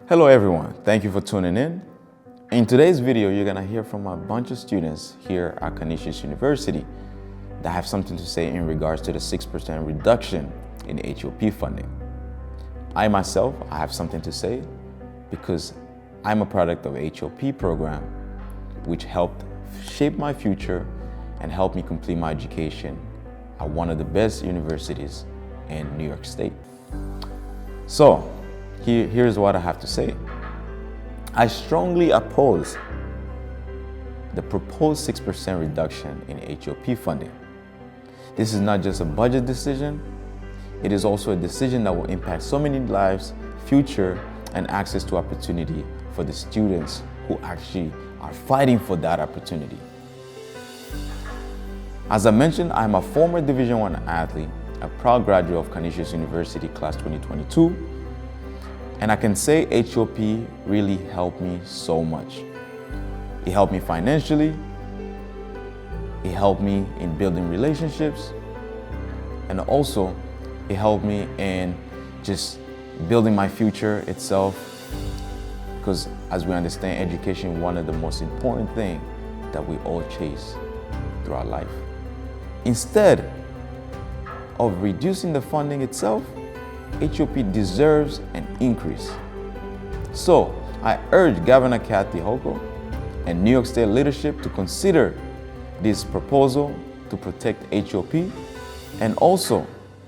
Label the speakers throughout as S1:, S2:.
S1: Hello everyone, thank you for tuning in. In today's video, you're gonna hear from a bunch of students here at Canisius University that have something to say in regards to the 6% reduction in HEOP funding. I myself, I have something to say because I'm a product of HEOP program, which helped shape my future and help me complete my education at one of the best universities in New York State. So, here's what I have to say. I strongly oppose the proposed 6% reduction in HEOP funding. This is not just a budget decision, it is also a decision that will impact so many lives, future, and access to opportunity for the students who actually are fighting for that opportunity. As I mentioned, I'm a former Division I athlete, a proud graduate of Canisius University class 2022, and I can say HEOP really helped me so much. It helped me financially, it helped me in building relationships, and also it helped me in just building my future itself, because as we understand, education is one of the most important things that we all chase through our life. Instead of reducing the funding itself, HEOP deserves an increase. So I urge Governor Kathy Hochul and New York State leadership to consider this proposal to protect HEOP and also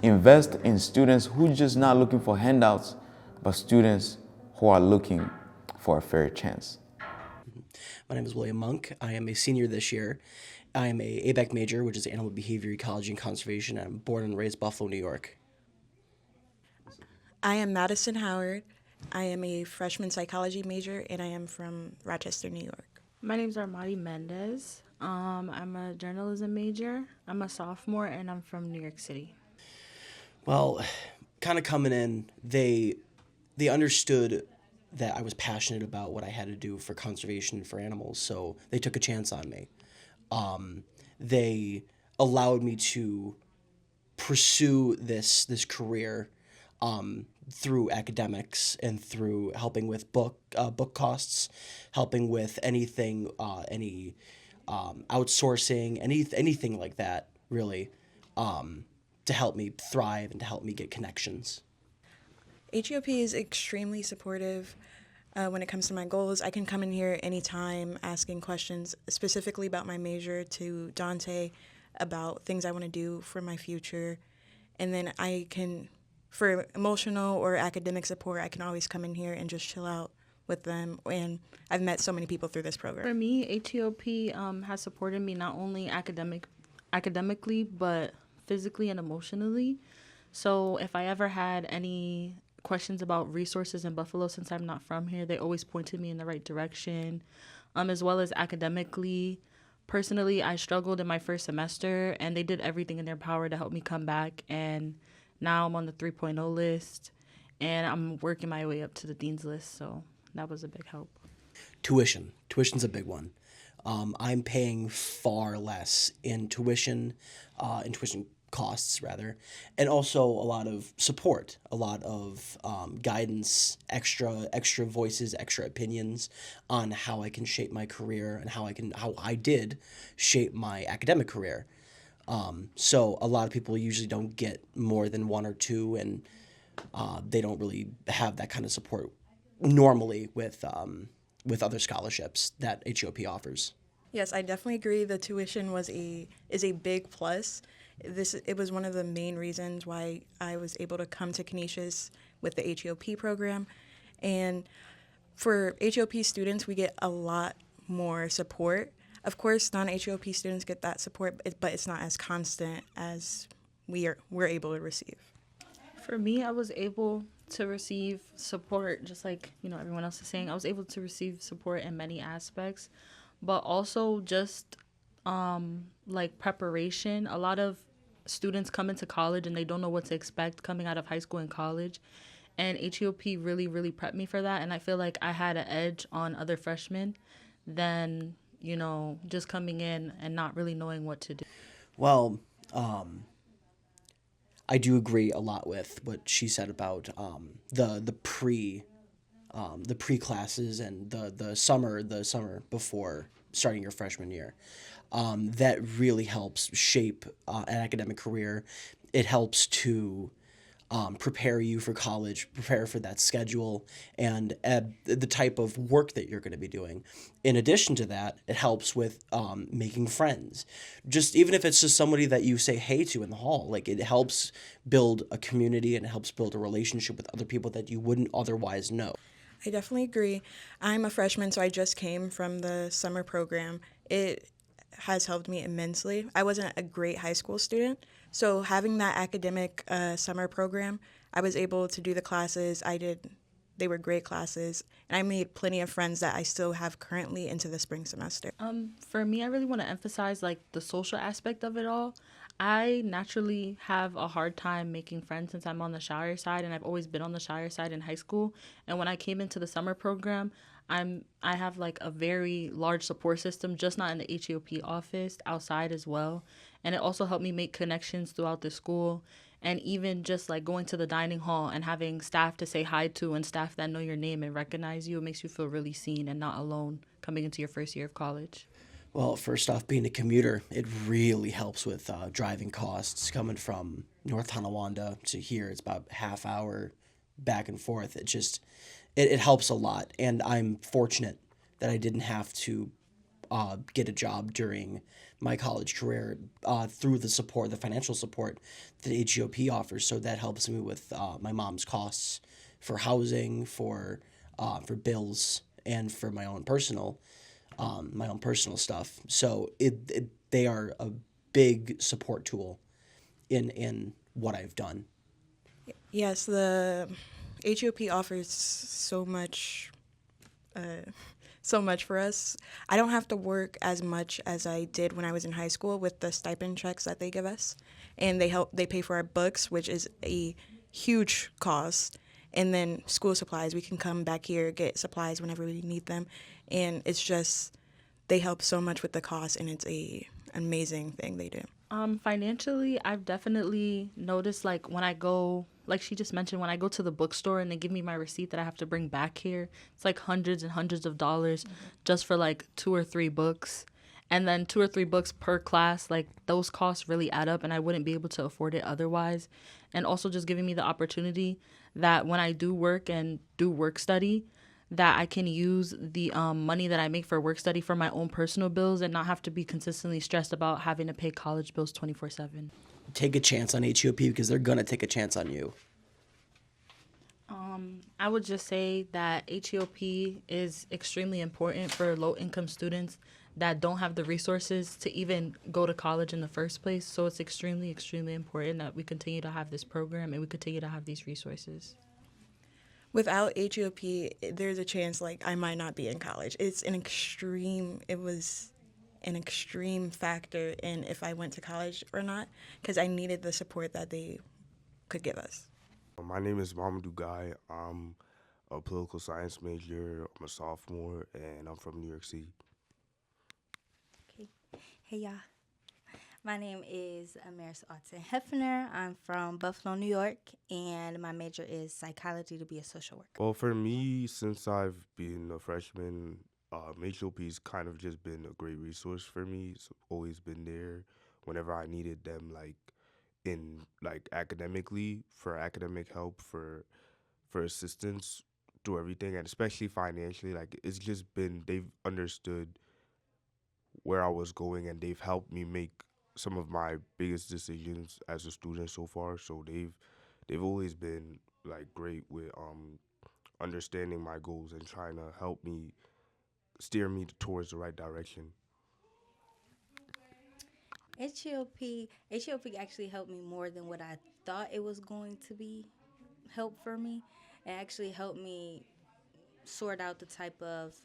S1: invest in students who are just not looking for handouts, but students who are looking for a fair chance.
S2: My name is William Monk. I am a senior this year. I am a ABEC major, which is Animal Behavior, Ecology, and Conservation. I'm born and raised Buffalo, New York.
S3: I am Madison Howard. I am a freshman psychology major, and I am from Rochester, New York.
S4: My name is Armadi Mendez. I'm a journalism major. I'm a sophomore, and I'm from New York City.
S2: Well, kind of coming in, they understood that I was passionate about what I had to do for conservation for animals, so they took a chance on me. They allowed me to pursue this career through academics and through helping with book costs, helping with anything, any outsourcing, anything like that, really, to help me thrive and to help me get connections.
S3: HEOP is extremely supportive when it comes to my goals. I can come in here anytime asking questions specifically about my major to Dante about things I want to do for my future. And then I can, for emotional or academic support, I can always come in here and just chill out with them. And I've met so many people through this program.
S4: For me, HEOP has supported me not only academically, but physically and emotionally. So if I ever had any questions about resources in Buffalo, since I'm not from here, they always pointed me in the right direction, as well as academically. Personally, I struggled in my first semester, and they did everything in their power to help me come back, and now I'm on the 3.0 list, and I'm working my way up to the dean's list, so that was a big help.
S2: Tuition's a big one. I'm paying far less in tuition costs rather, and also a lot of support, a lot of guidance, extra voices, extra opinions on how I can shape my career and how I did shape my academic career. So a lot of people usually don't get more than one or two, and they don't really have that kind of support normally with other scholarships that HEOP offers.
S3: Yes, I definitely agree. The tuition is a big plus. It was one of the main reasons why I was able to come to Canisius with the HEOP program. And for HEOP students, we get a lot more support. Of course, non-HEOP students get that support, but it's not as constant as we're able to receive.
S4: For me, I was able to receive support, just like everyone else is saying. I was able to receive support in many aspects, but also just like preparation. A lot of students come into college and they don't know what to expect coming out of high school and college, and HEOP really, really prepped me for that, and I feel like I had an edge on other freshmen than just coming in and not really knowing what to do.
S2: Well, I do agree a lot with what she said about the pre the pre-classes and the summer before starting your freshman year. That really helps shape an academic career. It helps to prepare you for college, prepare for that schedule, and the type of work that you're going to be doing. In addition to that, it helps with making friends. Just even if it's just somebody that you say hey to in the hall, like it helps build a community and it helps build a relationship with other people that you wouldn't otherwise know.
S3: I definitely agree. I'm a freshman, so I just came from the summer program. It has helped me immensely. I wasn't a great high school student, so having that academic summer program, I was able to do the classes. They were great classes, and I made plenty of friends that I still have currently into the spring semester.
S4: For me, I really want to emphasize like the social aspect of it all. I naturally have a hard time making friends since I'm on the shyer side, and I've always been on the shyer side in high school. And when I came into the summer program, I have like a very large support system, just not in the HEOP office, outside as well. And it also helped me make connections throughout the school, and even just like going to the dining hall and having staff to say hi to and staff that know your name and recognize you, it makes you feel really seen and not alone coming into your first year of college.
S2: Well, first off, being a commuter, it really helps with driving costs. Coming from North Tonawanda to here, it's about half hour back and forth. It helps a lot, and I'm fortunate that I didn't have to get a job during my college career through the financial support that HEOP offers. So that helps me with my mom's costs for housing, for bills, and for my own personal stuff. So they are a big support tool in what I've done.
S3: Yes, the HEOP offers so much for us. I don't have to work as much as I did when I was in high school with the stipend checks that they give us, and they pay for our books, which is a huge cost, and then school supplies. We can come back here, get supplies whenever we need them, and it's just they help so much with the cost, and it's a amazing thing they do.
S4: Financially, I've definitely noticed like when I go, like she just mentioned, when I go to the bookstore and they give me my receipt that I have to bring back here, it's like hundreds and hundreds of dollars just for like 2 or 3 books. And then 2 or 3 books per class, like those costs really add up and I wouldn't be able to afford it otherwise. And also just giving me the opportunity that when I do work and do work study, that I can use the money that I make for work study for my own personal bills and not have to be consistently stressed about having to pay college bills 24/7.
S2: Take a chance on HEOP because they're gonna take a chance on you.
S4: I would just say that HEOP is extremely important for low income students that don't have the resources to even go to college in the first place. So it's extremely, extremely important that we continue to have this program and we continue to have these resources.
S3: Without HEOP, there's a chance like I might not be in college. It was an extreme factor in if I went to college or not because I needed the support that they could give us.
S5: My name is Mamadou Guy. I'm a political science major. I'm a sophomore, and I'm from New York City.
S6: Okay. Hey, y'all. My name is Amaris Alton Hefner. I'm from Buffalo, New York, and my major is psychology to be a social worker.
S5: Well, for me, since I've been a freshman, HOP's kind of just been a great resource for me. It's always been there whenever I needed them, like in like academically for academic help for assistance through everything, and especially financially. Like it's just been they've understood where I was going, and they've helped me make some of my biggest decisions as a student so far. So they've always been like great with understanding my goals and trying to help me steer me towards the right direction.
S6: HEOP actually helped me more than what I thought it was going to be help for me. It actually helped me sort out the type of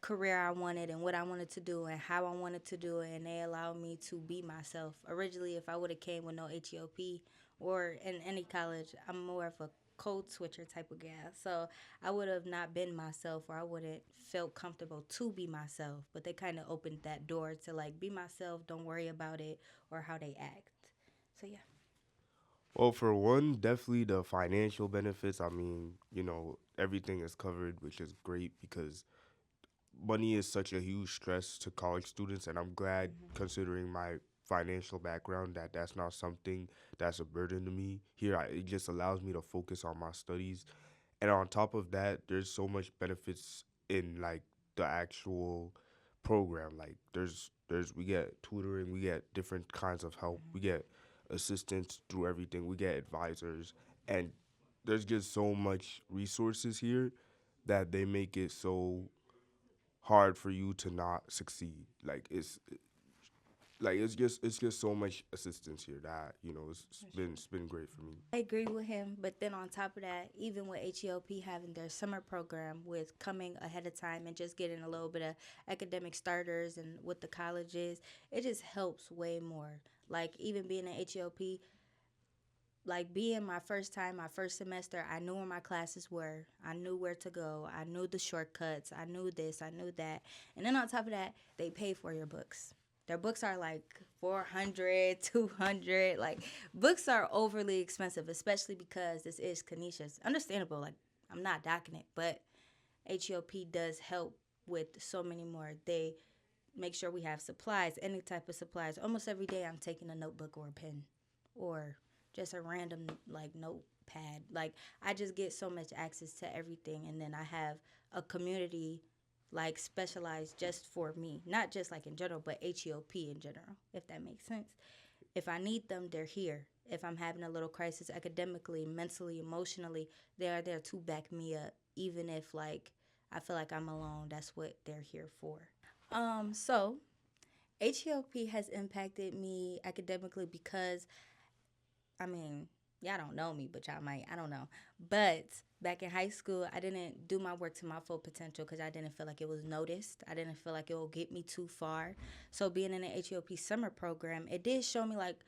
S6: career I wanted and what I wanted to do and how I wanted to do it, and they allowed me to be myself. Originally, if I would have came with no HEOP or in any college, I'm more of a code switcher type of gal. So I would have not been myself, or I wouldn't felt comfortable to be myself. But they kind of opened that door to like be myself, don't worry about it or how they act. So yeah.
S5: Well, for one, definitely the financial benefits. I mean, everything is covered, which is great because money is such a huge stress to college students, and I'm glad, considering my financial background, that that's not something that's a burden to me. Here, it just allows me to focus on my studies, and on top of that, there's so much benefits in like the actual program. Like there's we get tutoring, we get different kinds of help, we get assistance through everything, we get advisors, and there's just so much resources here that they make it so hard for you to not succeed. It's just so much assistance here that it's been great for me.
S6: I agree with him, but then on top of that, even with HEOP having their summer program with coming ahead of time and just getting a little bit of academic starters and with the colleges, it just helps way more. Like even being in HEOP, like being my first time, my first semester, I knew where my classes were. I knew where to go. I knew the shortcuts. I knew this. I knew that. And then on top of that, they pay for your books. Their books are like 400, 200. Like books are overly expensive, especially because this is Kanisha's. Understandable. Like I'm not docking it, but HEOP does help with so many more. They make sure we have supplies, any type of supplies. Almost every day I'm taking a notebook or a pen or just a random like notepad. Like I just get so much access to everything, and then I have a community like specialized just for me, not just like in general, but HEOP in general, if that makes sense. If I need them, they're here. If I'm having a little crisis academically, mentally, emotionally, they are there to back me up, even if like I feel like I'm alone. That's what they're here for. So HEOP has impacted me academically because I mean, y'all don't know me, but y'all might. I don't know. But back in high school, I didn't do my work to my full potential because I didn't feel like it was noticed. I didn't feel like it will get me too far. So being in the HEOP summer program, it did show me like,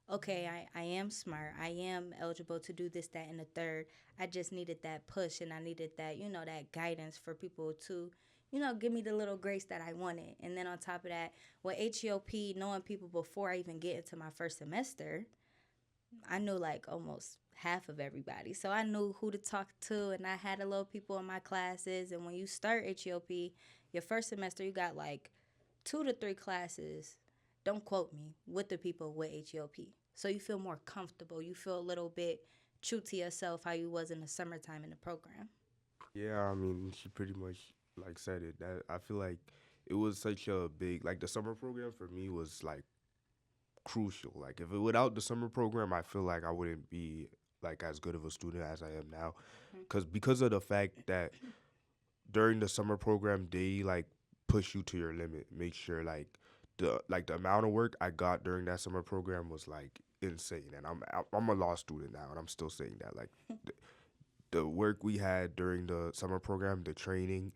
S6: okay, I am smart. I am eligible to do this, that, and the third. I just needed that push and I needed that, that guidance for people to, give me the little grace that I wanted. And then on top of that, with HEOP, knowing people before I even get into my first semester, I knew like almost half of everybody. So I knew who to talk to, and I had a little people in my classes. And when you start HEOP, your first semester, you got like 2 to 3 classes, don't quote me, with the people with HEOP. So you feel more comfortable. You feel a little bit true to yourself how you was in the summertime in the program.
S5: Yeah, I mean, she pretty much like said it. That I feel like it was such a big like the summer program for me was like crucial. Like if it without the summer program, I feel like I wouldn't be like as good of a student as I am now, because of the fact that during the summer program they like push you to your limit. Make sure the amount of work I got during that summer program was like insane, and I'm a law student now, and I'm still saying that like the work we had during the summer program, the training,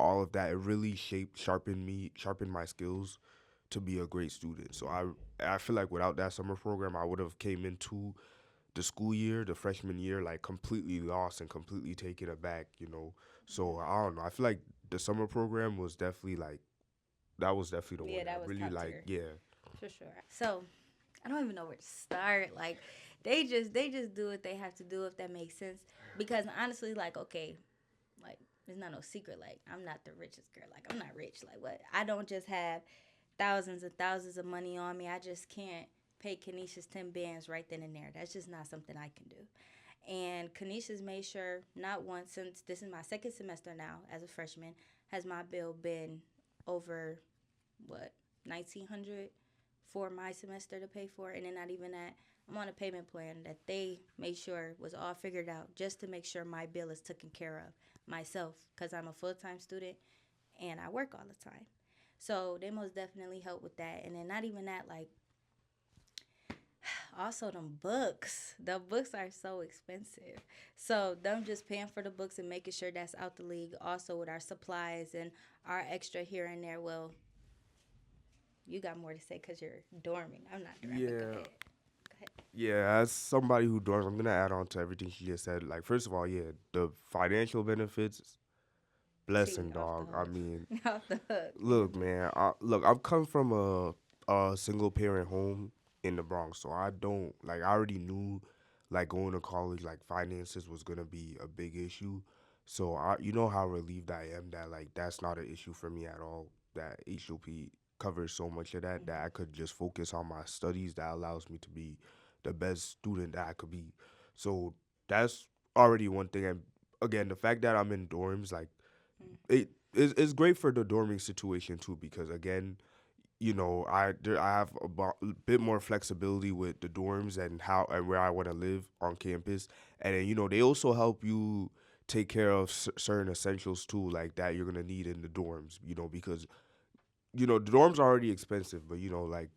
S5: all of that, it really sharpened my skills to be a great student. So I feel like without that summer program, I would have came into the school year, the freshman year, like completely lost and completely taken aback. So I don't know. I feel like the summer program was definitely like that was definitely the
S6: Yeah,
S5: one that
S6: that was
S5: really
S6: top
S5: like
S6: tier.
S5: yeah.
S6: For sure. So I don't even know where to start. Like they just do what they have to do if that makes sense. Because honestly, like, okay, like it's not no secret. Like I'm not the richest girl. Like I'm not rich. Like what? I don't just have thousands and thousands of money on me. I just can't pay Kanisha's 10 bands right then and there. That's just not something I can do. And Kanisha's made sure not once, since this is my second semester now as a freshman, has my bill been over what 1,900 for my semester to pay for, and then not even that. I'm on a payment plan that they made sure was all figured out just to make sure my bill is taken care of myself because I'm a full-time student and I work all the time. So they most definitely help with that. And then not even that, like also them books. The books are so expensive. So them just paying for the books and making sure that's out the league. Also with our supplies and our extra here and there. Well, you got more to say because you're dorming. I'm not dorming. Go
S5: Yeah.
S6: ahead. Go ahead.
S5: Yeah, as somebody who does, I'm gonna add on to everything she just said. Like, first of all, yeah, the financial benefits,
S6: Tea
S5: blessing,
S6: off
S5: dog.
S6: the
S5: I
S6: hook.
S5: mean,
S6: Off the hook.
S5: look, man. I've come from a single parent home in the Bronx, so I don't like. I already knew like going to college, like finances was gonna be a big issue. So you know how relieved I am that like that's not an issue for me at all. That HOP covers so much of that that I could just focus on my studies. That allows me to be the best student that I could be. So that's already one thing. And again, the fact that I'm in dorms, like it's great for the dorming situation too, because again, you know, I have a bit more flexibility with the dorms and how and where I want to live on campus, and then you know they also help you take care of certain essentials too, like that you're gonna need in the dorms. You know, because you know the dorms are already expensive, but you know like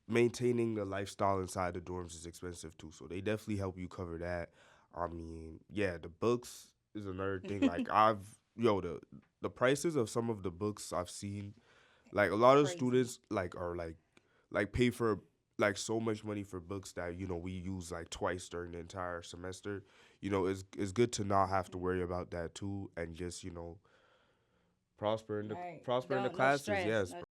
S5: maintaining the lifestyle inside the dorms is expensive too. So they definitely help you cover that. I mean, yeah, the books is another thing. Like the prices of some of the books I've seen, like a lot of
S6: Crazy.
S5: students like are like pay for like so much money for books that you know we use like twice during the entire semester. You know, it's good to not have to worry about that too, and just you know
S6: Right.
S5: prosper in the
S6: No
S5: classes.
S6: stress.
S5: Yes,
S6: No